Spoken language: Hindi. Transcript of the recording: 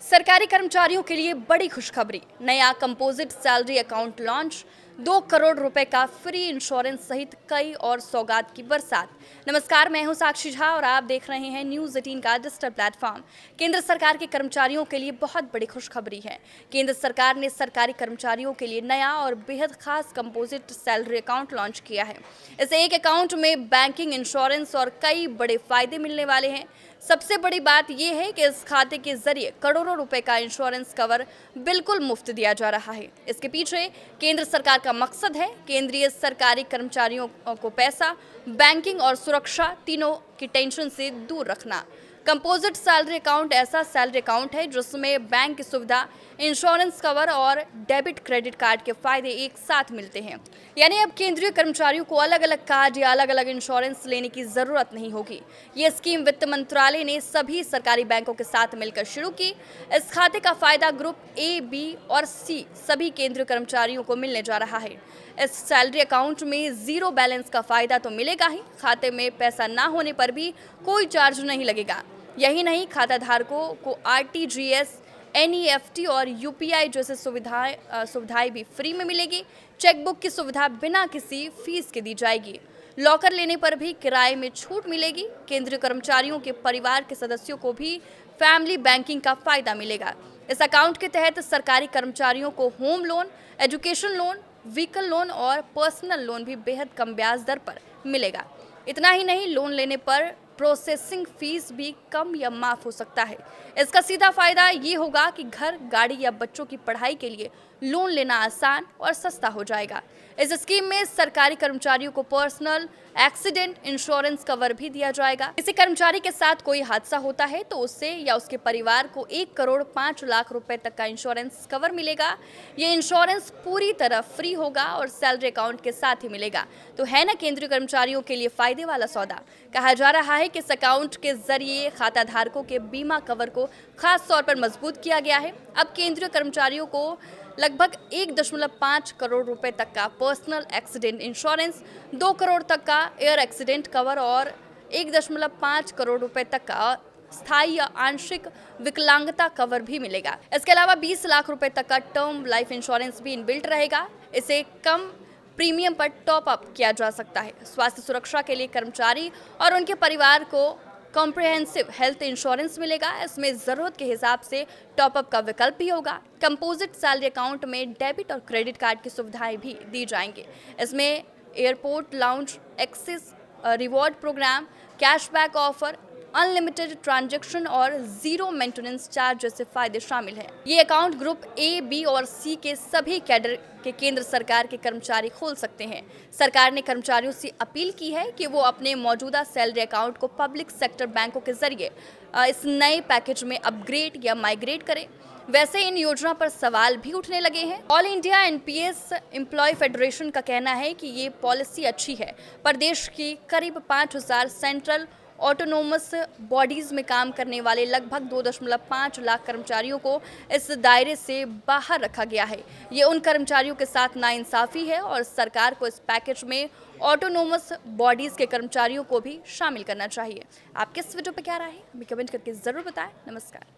सरकारी कर्मचारियों के लिए बड़ी खुशखबरी। नया composite salary account launch, 2 crore रुपए का फ्री इंश्योरेंस सहित कई और सौगात की बरसात। नमस्कार, मैं हूं साक्षी झा और आप देख रहे हैं न्यूज़ 18 का डिजिटल प्लेटफॉर्म। केंद्र सरकार के कर्मचारियों के लिए बहुत बड़ी खुशखबरी है। केंद्र सरकार ने सरकारी कर्मचारियों के लिए नया और बेहद खास कंपोजिट सैलरी अकाउंट लॉन्च किया है। इस एक अकाउंट में बैंकिंग, इंश्योरेंस और कई बड़े फायदे मिलने वाले हैं। सबसे बड़ी बात यह है कि इस खाते के जरिए करोड़ों रुपए का इंश्योरेंस कवर बिल्कुल मुफ्त दिया जा रहा है। इसके पीछे केंद्र सरकार का मकसद है केंद्रीय सरकारी कर्मचारियों को पैसा, बैंकिंग और सुरक्षा तीनों की टेंशन से दूर रखना। कंपोजिट सैलरी अकाउंट ऐसा सैलरी अकाउंट है जिसमें बैंक की सुविधा, इंश्योरेंस कवर और डेबिट क्रेडिट कार्ड के फायदे एक साथ मिलते हैं। यानी अब केंद्रीय कर्मचारियों को अलग अलग कार्ड या अलग अलग इंश्योरेंस लेने की जरूरत नहीं होगी। ये स्कीम वित्त मंत्रालय ने सभी सरकारी बैंकों के साथ मिलकर शुरू की। इस खाते का फायदा ग्रुप ए, बी और सी सभी केंद्रीय कर्मचारियों को मिलने जा रहा है। इस सैलरी अकाउंट में जीरो बैलेंस का फायदा तो मिलेगा ही, खाते में पैसा ना होने पर भी कोई चार्ज नहीं लगेगा। यही नहीं, खाता धारकों को आरटीजीएस, एनईएफटी और यूपीआई जैसे सुविधाएं भी फ्री में मिलेगी। चेकबुक की सुविधा बिना किसी फीस के दी जाएगी। लॉकर लेने पर भी किराए में छूट मिलेगी। केंद्रीय कर्मचारियों के परिवार के सदस्यों को भी फैमिली बैंकिंग का फायदा मिलेगा। इस अकाउंट के तहत सरकारी कर्मचारियों को home loan, education loan, vehicle loan और पर्सनल लोन भी बेहद कम ब्याज दर पर मिलेगा। इतना ही नहीं, लोन लेने पर प्रोसेसिंग फीस भी कम या माफ हो सकता है। इसका सीधा फायदा ये होगा कि घर, गाड़ी या बच्चों की पढ़ाई के लिए लोन लेना आसान और सस्ता हो जाएगा। इस स्कीम में सरकारी कर्मचारियों को पर्सनल एक्सीडेंट इंश्योरेंस कवर भी दिया जाएगा। किसी कर्मचारी के साथ कोई हादसा होता है तो उससे या उसके परिवार को 1 करोड़ 5 लाख रुपए तक का इंश्योरेंस कवर मिलेगा। ये इंश्योरेंस पूरी तरह फ्री होगा और सैलरी अकाउंट के साथ ही मिलेगा। तो है ना केंद्रीय कर्मचारियों के लिए फायदे वाला सौदा। कहा जा रहा है कि इस अकाउंट के जरिए खाता धारकों के बीमा कवर को खास तौर पर मजबूत किया गया है। अब केंद्रीय कर्मचारियों को लगभग 1.5 करोड़ रुपए तक का पर्सनल एक्सीडेंट इंश्योरेंस, 2 करोड़ तक का एयर एक्सीडेंट कवर और 1.5 करोड़ रुपए तक का स्थायी या आंशिक विकलांगता कवर भी मिलेगा। इसके अलावा 20 लाख रुपए तक का टर्म लाइफ इंश्योरेंस भी इनबिल्ट रहेगा। इसे कम प्रीमियम पर टॉप अप किया जा सकता है। स्वास्थ्य सुरक्षा के लिए कर्मचारी और उनके परिवार को कॉम्प्रिहेंसिव हेल्थ इंश्योरेंस मिलेगा। इसमें ज़रूरत के हिसाब से टॉप अप का विकल्प भी होगा। कंपोजिट सैलरी अकाउंट में डेबिट और क्रेडिट कार्ड की सुविधाएं भी दी जाएंगी। इसमें airport lounge access, reward programme, cashback offer, unlimited transaction और जीरो मेंटेनेंस चार्ज जैसे फायदे शामिल हैं। ये अकाउंट ग्रुप ए, बी और सी के सभी कैडर के केंद्र सरकार के कर्मचारी खोल सकते हैं। सरकार ने कर्मचारियों से अपील की है कि वो अपने मौजूदा सैलरी अकाउंट को पब्लिक सेक्टर बैंकों के जरिए इस नए पैकेज में अपग्रेड या माइग्रेट करें। वैसे इन योजना पर सवाल भी उठने लगे हैं। All India NPS employ federation का कहना है कि ये पॉलिसी अच्छी है, पर देश की करीब 5000 सेंट्रल ऑटोनोमस बॉडीज में काम करने वाले लगभग 2.5 लाख कर्मचारियों को इस दायरे से बाहर रखा गया है। ये उन कर्मचारियों के साथ नाइंसाफी है और सरकार को इस पैकेज में ऑटोनोमस बॉडीज के कर्मचारियों को भी शामिल करना चाहिए। आपके इस वीडियो पर क्या राय है, हमें कमेंट करके जरूर बताएं। नमस्कार।